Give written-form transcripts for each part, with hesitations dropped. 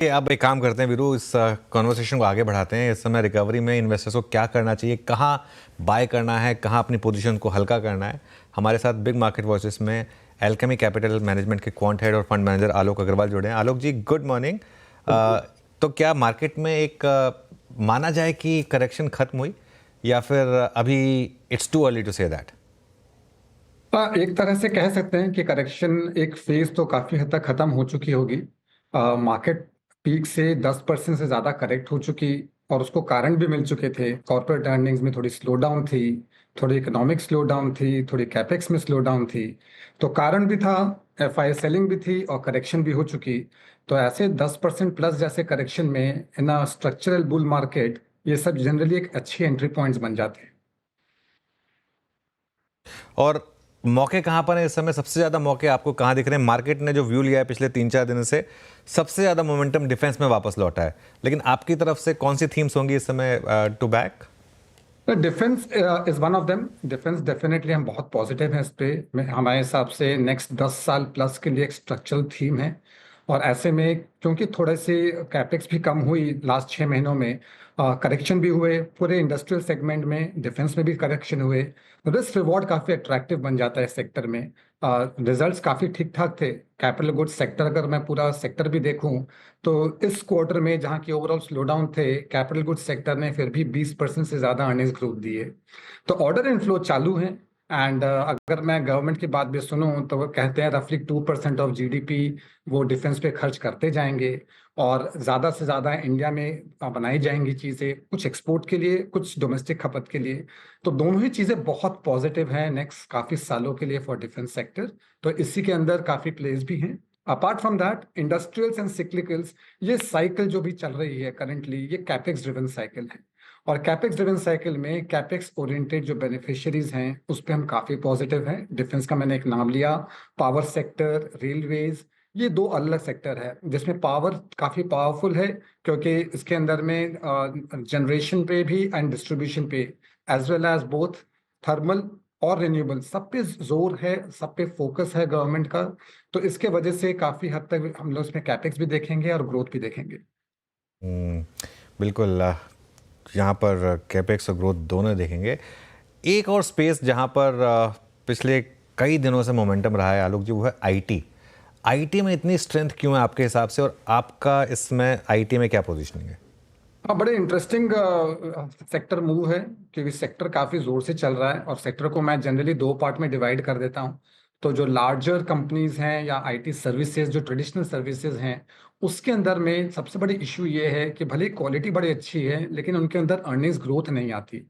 ये अब एक काम करते हैं वीरू, इस कॉन्वर्सेशन को आगे बढ़ाते हैं। इस समय रिकवरी में इन्वेस्टर्स को क्या करना चाहिए, कहाँ बाय करना है, कहाँ अपनी पोजीशन को हल्का करना है। हमारे साथ बिग मार्केट वॉइसेस में एल्केमी कैपिटल मैनेजमेंट के क्वांट हेड और फंड मैनेजर आलोक अग्रवाल जुड़े हैं। आलोक जी, गुड मॉर्निंग। तो क्या मार्केट में एक माना जाए कि करेक्शन खत्म हुई, या फिर अभी it's too early to say that? एक तरह से कह सकते हैं कि करेक्शन एक फेज तो काफी हद तक खत्म हो चुकी होगी। मार्केट पीक से 10% से ज्यादा करेक्ट हो चुकी, और उसको कारण भी मिल चुके थे। कॉर्पोरेट अर्निंग्स में थोड़ी स्लो डाउन थी, थोड़ी इकोनॉमिक स्लो डाउन थी, थोड़ी कैपेक्स में स्लो डाउन थी। तो कारण भी था, एफआई सेलिंग भी थी और करेक्शन भी हो चुकी। तो ऐसे 10% प्लस जैसे करेक्शन में इन अ स्ट्रक्चरल बुल मार्केट, ये सब जनरली एक अच्छी एंट्री पॉइंट्स बन जाते हैं। और मौके कहाँ पर हैं इस समय? सबसे ज़्यादा मौके आपको कहाँ दिख रहे हैं? मार्केट ने जो व्यू लिया है पिछले 3-4 दिनों से, सबसे ज़्यादा मोमेंटम डिफेंस में वापस लौटा है, लेकिन आपकी तरफ से कौन सी थीम्स होंगी इस समय to back? Defence is one of them. Defence definitely हम बहुत पॉजिटिव हैं इस पे। हमारे हिसाब से नेक्स्ट 10 साल प्लस के लिए एक स्ट्रक्चरल थीम है। और ऐसे में क्योंकि थोड़े से कैपेक्स भी कम हुई लास्ट 6 महीनों में, करेक्शन भी हुए पूरे इंडस्ट्रियल सेगमेंट में, डिफेंस में भी करेक्शन हुए, रिस्क रिवॉर्ड काफ़ी अट्रैक्टिव बन जाता है इस सेक्टर में। रिजल्ट्स काफ़ी ठीक ठाक थे। कैपिटल गुड्स सेक्टर, अगर मैं पूरा सेक्टर भी देखूं, तो इस क्वार्टर में जहां की ओवरऑल स्लो डाउन थे, कैपिटल गुड्स सेक्टर ने फिर भी 20% से ज़्यादा अर्निंग्स ग्रोथ दी है। तो ऑर्डर इनफ्लो चालू है। एंड अगर मैं गवर्नमेंट की बात भी सुनूं, तो वो कहते हैं रफली 2% ऑफ जीडीपी वो डिफेंस पे खर्च करते जाएंगे। और ज़्यादा से ज़्यादा इंडिया में बनाई जाएंगी चीज़ें, कुछ एक्सपोर्ट के लिए, कुछ डोमेस्टिक खपत के लिए। तो दोनों ही चीज़ें बहुत पॉजिटिव हैं नेक्स्ट काफ़ी सालों के लिए फॉर डिफेंस सेक्टर। तो इसी के अंदर काफ़ी प्लेस भी हैं। Apart from that, industrials and cyclicals, ये साइकिल जो भी चल रही है करंटली, ये कैपेक्स ड्रिवन साइकिल है। और कैपेक्स ड्रिवन साइकिल में कैपेक्स ओरिएंटेड जो बेनिफिशियरीज हैं उस पर हम काफ़ी पॉजिटिव हैं। डिफेंस का मैंने एक नाम लिया, पावर सेक्टर, रेलवेज, ये दो अलग अलग सेक्टर है जिसमें पावर काफ़ी पावरफुल है, क्योंकि इसके अंदर में जनरेशन पे भी एंड डिस्ट्रीब्यूशन पे, as well as both thermal और रिन्यूएबल, सब पे जोर है, सब पे फोकस है गवर्नमेंट का। तो इसके वजह से काफ़ी हद तक हम लोग इसमें कैपेक्स भी देखेंगे और ग्रोथ भी देखेंगे। बिल्कुल। यहाँ पर कैपेक्स और ग्रोथ दोनों देखेंगे। एक और स्पेस जहाँ पर पिछले कई दिनों से मोमेंटम रहा है आलोक जी, वो है आईटी। आईटी में इतनी स्ट्रेंथ क्यों है आपके हिसाब से, और आपका इसमें आईटी में क्या पोजीशनिंग है? हाँ, बड़े इंटरेस्टिंग सेक्टर मूव है, क्योंकि सेक्टर काफ़ी ज़ोर से चल रहा है। और सेक्टर को मैं जनरली दो पार्ट में डिवाइड कर देता हूँ। तो जो लार्जर कंपनीज हैं या आईटी सर्विसेज, जो ट्रेडिशनल सर्विसेज हैं, उसके अंदर में सबसे बड़ी इशू ये है कि भले क्वालिटी बड़ी अच्छी है, लेकिन उनके अंदर अर्निंग्स ग्रोथ नहीं आती।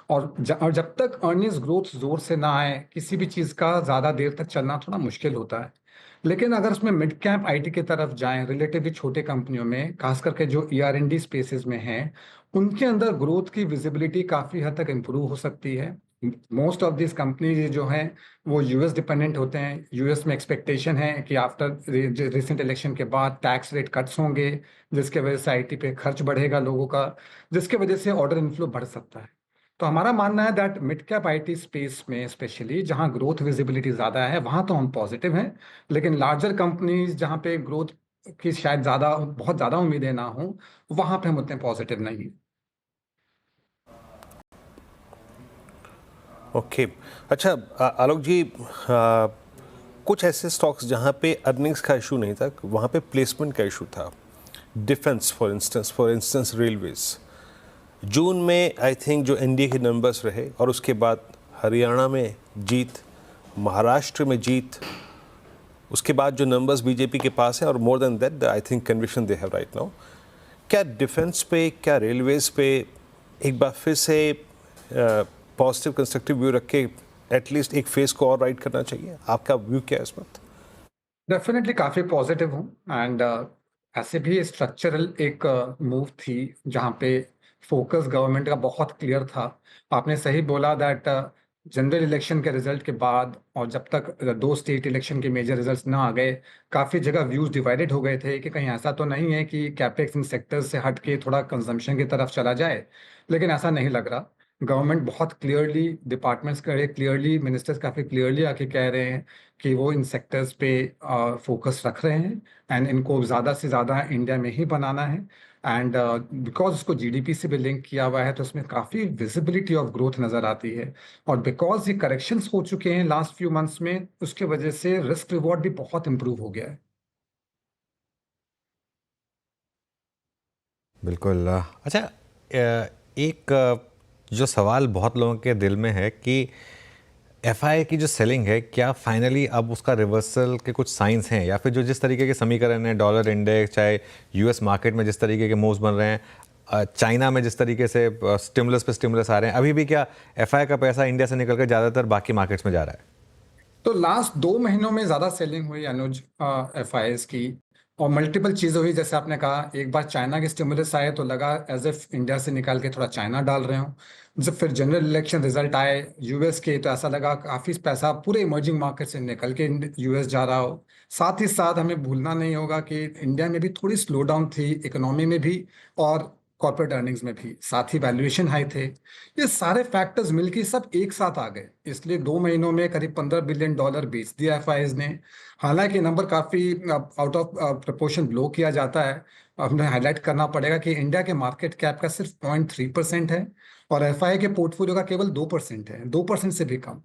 और जब तक अर्निंग्स ग्रोथ ज़ोर से ना आए, किसी भी चीज़ का ज़्यादा देर तक चलना थोड़ा मुश्किल होता है। लेकिन अगर उसमें मिड कैप आईटी की तरफ जाएं, रिलेटिवली छोटे कंपनियों में, खास करके जो ईआर&डी स्पेसेस में हैं, उनके अंदर ग्रोथ की विजिबिलिटी काफ़ी हद तक इम्प्रूव हो सकती है। मोस्ट ऑफ दिस कंपनीज जो हैं वो यूएस डिपेंडेंट होते हैं। यूएस में एक्सपेक्टेशन है कि आफ्टर रिसेंट इलेक्शन के बाद टैक्स रेट कट्स होंगे, जिसके वजह से आईटी पे खर्च बढ़ेगा लोगों का, जिसके वजह से ऑर्डर इनफ्लो बढ़ सकता है। तो हमारा मानना है that mid cap IT space में स्पेशली जहां ग्रोथ विजिबिलिटी ज़्यादा है, वहां तो हम पॉजिटिव हैं। लेकिन लार्जर कंपनीज जहां पे ग्रोथ की शायद ज़्यादा, बहुत ज़्यादा उम्मीदें ना हो, वहां पे हम उतने पॉजिटिव नहीं हैं। ओके। अच्छा, आलोक जी, कुछ ऐसे स्टॉक्स जहाँ पे अर्निंग्स का इशू नहीं था, वहाँ पे प्लेसमेंट का इशू था। डिफेंस फॉर इंस्टेंस रेलवेज, जून में आई थिंक जो एनडीए के नंबर्स रहे, और उसके बाद हरियाणा में जीत, महाराष्ट्र में जीत, उसके बाद जो नंबर्स बीजेपी के पास हैं, और more than that I think conviction they have right now. क्या डिफेंस पे, क्या रेलवेज पे एक बार फिर से पॉजिटिव कंस्ट्रक्टिव व्यू रख के एटलीस्ट एक फेज को और राइड करना चाहिए? आपका व्यू क्या है इस वक्त? डेफिनेटली काफ़ी पॉजिटिव हूँ। एंड ऐसे भी स्ट्रक्चरल एक मूव थी जहाँ पे फोकस गवर्नमेंट का बहुत क्लियर था। आपने सही बोला दैट जनरल इलेक्शन के रिजल्ट के बाद, और जब तक दो स्टेट इलेक्शन के मेजर रिजल्ट्स ना आ गए, काफ़ी जगह व्यूज डिवाइडेड हो गए थे कि कहीं ऐसा तो नहीं है कि कैपेक्स इन सेक्टर्स से हट के थोड़ा कंजम्पशन की तरफ चला जाए। लेकिन ऐसा नहीं लग रहा। गवर्नमेंट बहुत क्लियरली, डिपार्टमेंट्स करे क्लियरली, मिनिस्टर्स काफ़ी क्लियरली आके कह रहे हैं कि वो इन सेक्टर्स पे फोकस रख रहे हैं एंड इनको ज़्यादा से ज़्यादा इंडिया में ही बनाना है। एंड बिकॉज उसको जीडीपी से भी लिंक किया हुआ है तो उसमें काफ़ी विजिबिलिटी ऑफ ग्रोथ नज़र आती है। और बिकॉज ये करेक्शंस हो चुके हैं लास्ट फ्यू मंथ्स में, उसके वजह से रिस्क रिवॉर्ड भी बहुत इंप्रूव हो गया है। बिल्कुल। अच्छा, एक जो सवाल बहुत लोगों के दिल में है कि एफआई की जो सेलिंग है, क्या फाइनली अब उसका रिवर्सल के कुछ साइंस हैं, या फिर जो जिस तरीके के समीकरण हैं, डॉलर इंडेक्स, चाहे यूएस मार्केट में जिस तरीके के मूव्स बन रहे हैं, चाइना में जिस तरीके से स्टिमुलस पे स्टिमुलस आ रहे हैं, अभी भी क्या एफआई का पैसा इंडिया से निकल कर ज़्यादातर बाकी मार्केट्स में जा रहा है? तो लास्ट 2 महीनों में ज्यादा सेलिंग हुई अनुज, एफआईएस की। और मल्टीपल चीजें हुई, जैसे आपने कहा, एक बार चाइना के स्टिमुलस आए तो लगा एज इफ इंडिया से निकाल के थोड़ा चाइना डाल रहे हो। जब फिर जनरल इलेक्शन रिजल्ट आए यूएस के, तो ऐसा लगा काफी पैसा पूरे इमर्जिंग मार्केट से निकल के यूएस जा रहा हो। साथ ही साथ हमें भूलना नहीं होगा कि इंडिया में भी थोड़ी स्लो डाउन थी, इकोनॉमी में भी और कॉर्पोरेट अर्निंग्स में भी, साथ ही वैल्यूएशन हाई थे। ये सारे फैक्टर्स मिलके सब एक साथ आ गए, इसलिए 2 महीनों में करीब $15 बिलियन बेच दिया एफआईएस ने। हालांकि नंबर काफी आउट ऑफ प्रोपोर्शन ब्लो किया जाता है। हमें हाईलाइट करना पड़ेगा कि इंडिया के मार्केट कैप का सिर्फ 0.3% है और एफआईआई के पोर्टफोलियो का केवल 2% है, 2% से भी कम।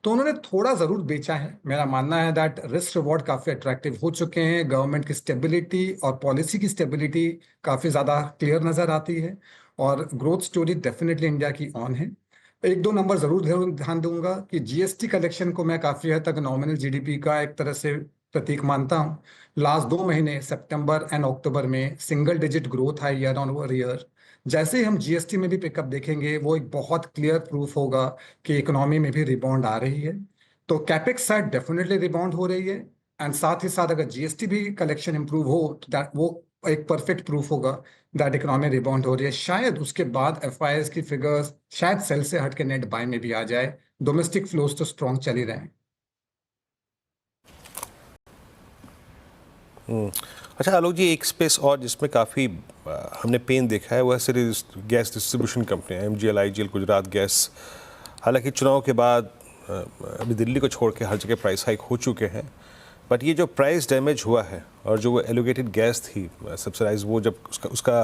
तो उन्होंने थोड़ा जरूर बेचा है। मेरा मानना है दैट रिस्क रिवॉर्ड काफी अट्रैक्टिव हो चुके हैं, गवर्नमेंट की स्टेबिलिटी और पॉलिसी की स्टेबिलिटी काफी ज्यादा क्लियर नजर आती है और ग्रोथ स्टोरी डेफिनेटली इंडिया की ऑन है। एक दो नंबर जरूर ध्यान दूंगा कि जीएसटी कलेक्शन को मैं काफी हद तक नॉमिनल जीडीपी का एक तरह से प्रतीक मानता हूँ। लास्ट 2 महीने सितंबर एंड अक्टूबर में सिंगल डिजिट ग्रोथ है ईयर ऑन ईयर। जैसे ही हम जीएसटी में भी पिकअप देखेंगे, वो एक बहुत क्लियर प्रूफ होगा कि इकोनॉमी में भी रिबाउंड आ रही है। तो कैपेक्स साइड डेफिनेटली रिबाउंड हो रही है एंड साथ ही साथ अगर जीएसटी भी कलेक्शन इंप्रूव हो तो वो एक परफेक्ट प्रूफ होगा दैट इकोनॉमी रिबाउंड हो रही है। शायद उसके बाद एफआईएस की फिगर्स शायद सेल से हट के नेट बाय में भी आ जाए। डोमेस्टिक फ्लोज तो स्ट्रॉन्ग चल ही रहे हैं। अच्छा आलोक जी, एक स्पेस और जिसमें काफ़ी हमने पेन देखा है, वह सारी गैस डिस्ट्रीब्यूशन कंपनियां, एमजीएल, आईजीएल, गुजरात गैस। हालांकि चुनाव के बाद अभी दिल्ली को छोड़ के हर जगह प्राइस हाइक हो चुके हैं, बट ये जो प्राइस डैमेज हुआ है और जो वो एलोकेटेड गैस थी सब्सिडाइज, वो जब उसका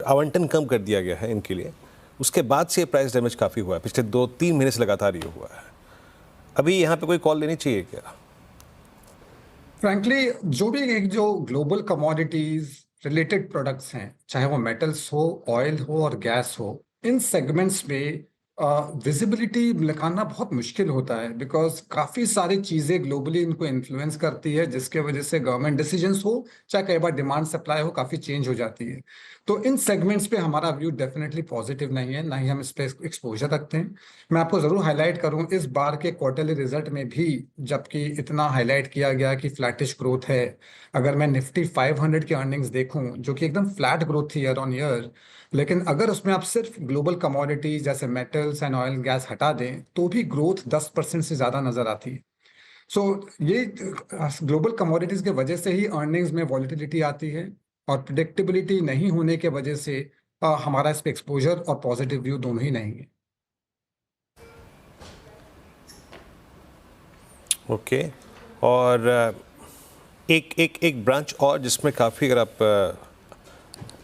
आवंटन कम कर दिया गया है इनके लिए, उसके बाद से प्राइस डैमेज काफ़ी हुआ है। पिछले 2-3 महीने से लगातार ये हुआ है। अभी यहाँ पे कोई कॉल लेनी चाहिए क्या? फ्रैंकली, जो भी एक जो ग्लोबल कमोडिटीज रिलेटेड प्रोडक्ट्स हैं, चाहे वो मेटल्स हो, ऑयल हो और गैस हो, इन सेगमेंट्स में विजिबिलिटी लगाना बहुत मुश्किल होता है बिकॉज काफ़ी सारी चीज़ें ग्लोबली इनको इन्फ्लुएंस करती है, जिसके वजह से गवर्नमेंट डिसीजंस हो, चाहे कई बार डिमांड सप्लाई हो, काफ़ी चेंज हो जाती है। तो इन सेगमेंट्स पे हमारा व्यू डेफिनेटली पॉजिटिव नहीं है, ना ही हम इस पे एक्सपोजर रखते हैं। मैं आपको ज़रूर हाईलाइट करूं, इस बार के क्वार्टरली रिजल्ट में भी जबकि इतना हाईलाइट किया गया कि फ्लैटिश ग्रोथ है, अगर मैं निफ्टी 500 की अर्निंग्स देखूं जो कि एकदम फ्लैट ग्रोथ थी ईयर ऑन ईयर, लेकिन अगर उसमें आप सिर्फ ग्लोबल कमोडिटीज जैसे मेटल्स एंड ऑयल गैस हटा दें तो भी ग्रोथ 10% से ज़्यादा नजर आती है। सो ये ग्लोबल कमोडिटीज के वजह से ही अर्निंग्स में वॉलिटिलिटी आती है और प्रिडिक्टेबिलिटी नहीं होने के वजह से हमारा इस पे एक्सपोजर और पॉजिटिव व्यू दोनों ही नहीं है। ओके। और एक एक एक ब्रांच और जिसमें काफ़ी, अगर आप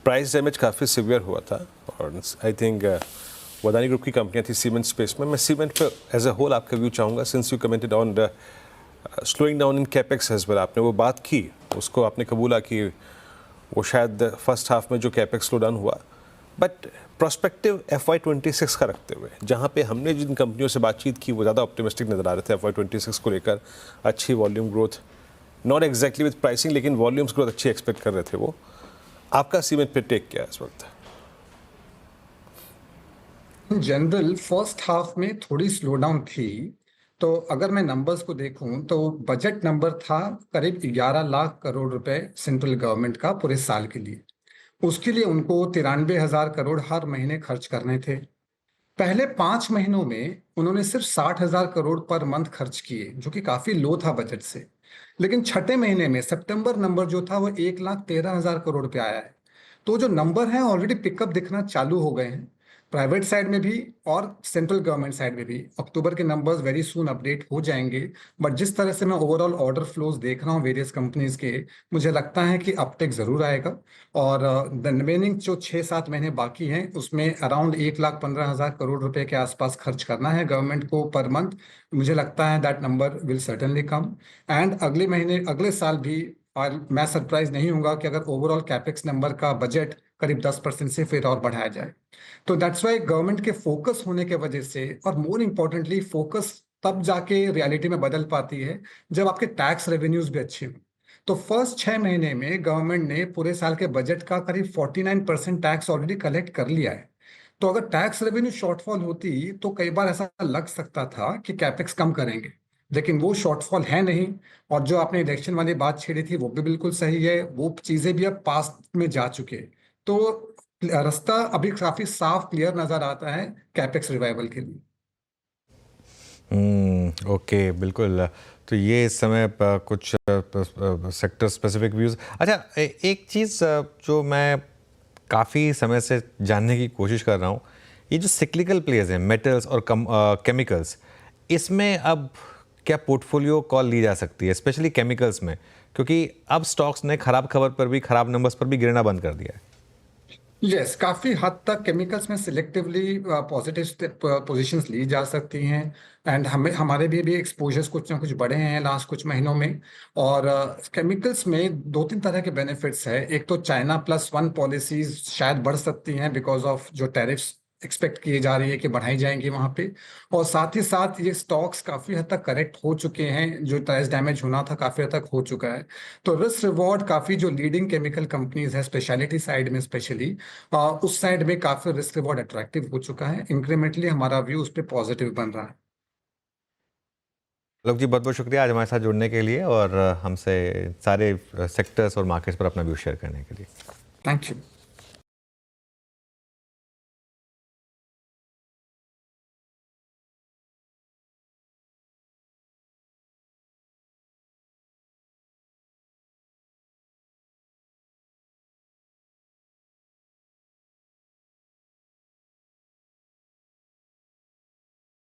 प्राइस डैमेज काफ़ी सिवियर हुआ था, और आई थिंक वदानी ग्रुप की कंपनियां थी सीमेंट स्पेस में। मैं सीमेंट पे एज अ होल आपका व्यू चाहूँगा, since you commented on the slowing down in capex as well. आपने वो बात की, उसको आपने कबूला कि वो शायद फर्स्ट हाफ में जो कैपेक्स स्लो डाउन हुआ, बट प्रोस्पेक्टिव FY26 का रखते हुए, जहाँ पे हमने जिन कंपनियों से बातचीत की वो ज़्यादा ऑप्टिमिस्टिक नज़र आ रहे थे FY26 को लेकर। अच्छी volume growth, not exactly with pricing, लेकिन वॉल्यूम्स ग्रोथ अच्छी एक्सपेक्ट कर रहे थे वो। आपका सीमेंट पे टेक क्या है इस वक्त? जनरल फर्स्ट हाफ में थोड़ी स्लो डाउन थी। तो अगर मैं नंबर्स को देखूं तो बजट नंबर था करीब 11 लाख करोड़ रुपए सेंट्रल गवर्नमेंट का पूरे साल के लिए। उसके लिए उनको 93,000 करोड़ हर महीने खर्च करने थे। पहले 5 महीनों में उन्होंने सिर्फ 60,000 करोड़ पर मंथ खर्च किए, जो कि काफी लो था बजट से। लेकिन छठे महीने में सितंबर नंबर जो था वो 1,13,000 करोड़ पे आया है। तो जो नंबर है ऑलरेडी पिकअप दिखना चालू हो गए हैं। प्राइवेट साइड में भी और सेंट्रल गवर्नमेंट साइड में भी अक्टूबर के नंबर्स वेरी सून अपडेट हो जाएंगे। बट जिस तरह से मैं ओवरऑल ऑर्डर फ्लोज देख रहा हूँ वेरियस कंपनीज के, मुझे लगता है कि अपटेक जरूर आएगा। और द रिमेनिंग जो 6-7 महीने बाकी हैं उसमें अराउंड 1,15,000 करोड़ रुपए के आसपास खर्च करना है गवर्नमेंट को पर मंथ। मुझे लगता है that number will certainly come. And अगले महीने अगले साल भी, और मैं सरप्राइज नहीं होऊंगा कि अगर ओवरऑल कैपेक्स नंबर का बजट करीब 10% से फिर और बढ़ाया जाए। तो दैट्स वाई गवर्नमेंट के फोकस होने के वजह से, और मोर इम्पोर्टेंटली फोकस तब जाके रियलिटी में बदल पाती है जब आपके टैक्स रेवेन्यूज भी अच्छे हों। तो फर्स्ट 6 महीने में गवर्नमेंट ने पूरे साल के बजट का करीब 49% टैक्स ऑलरेडी कलेक्ट कर लिया है। तो अगर टैक्स रेवेन्यू शॉर्टफॉल होती तो कई बार ऐसा लग सकता था कि कैपेक्स कम करेंगे, लेकिन वो शॉर्टफॉल है नहीं। और जो आपने इलेक्शन वाली बात छेड़ी थी वो भी बिल्कुल सही है, वो चीजें भी अब पास्ट में जा चुके हैं। तो रास्ता अभी काफी साफ क्लियर नजर आता है कैपेक्स रिवाइवल के लिए। ओके, बिल्कुल। तो ये इस समय कुछ सेक्टर स्पेसिफिक व्यूज़। अच्छा, एक चीज़ जो मैं काफ़ी समय से जानने की कोशिश कर रहा हूँ, ये जो सिक्लिकल प्लेयर्स हैं, मेटल्स और केमिकल्स, इसमें अब क्या पोर्टफोलियो कॉल ली जा सकती है, स्पेशली केमिकल्स में? क्योंकि अब स्टॉक्स ने खराब खबर पर भी, खराब नंबर्स पर भी गिरना बंद कर दिया है। यस, काफी हद तक केमिकल्स में सिलेक्टिवली पॉजिटिव पोजीशंस ली जा सकती हैं। एंड हमें हमारे भी एक्सपोजर्स कुछ ना कुछ बढ़े हैं लास्ट कुछ महीनों में। और केमिकल्स में 2-3 तरह के बेनिफिट्स है। एक तो China+1 पॉलिसीज शायद बढ़ सकती हैं बिकॉज ऑफ जो टैरिफ्स एक्सपेक्ट किए जा रही है कि बढ़ाई जाएंगी वहां पे। और साथ ही साथ ये स्टॉक्स काफी हद तक करेक्ट हो चुके हैं, जो प्राइस डैमेज होना था काफी हद तक हो चुका है। तो रिस्क रिवॉर्ड काफी, जो लीडिंग केमिकल कंपनीज है स्पेशलिटी साइड में स्पेशली, उस साइड में काफी रिस्क रिवॉर्ड अट्रैक्टिव हो चुका है। इंक्रीमेंटली हमारा व्यू उस पर पॉजिटिव बन रहा है। लोग जी, बहुत बहुत शुक्रिया आज हमारे साथ जुड़ने के लिए और हमसे सारे सेक्टर्स और मार्केट्स पर अपना व्यू शेयर करने के लिए। Thank you.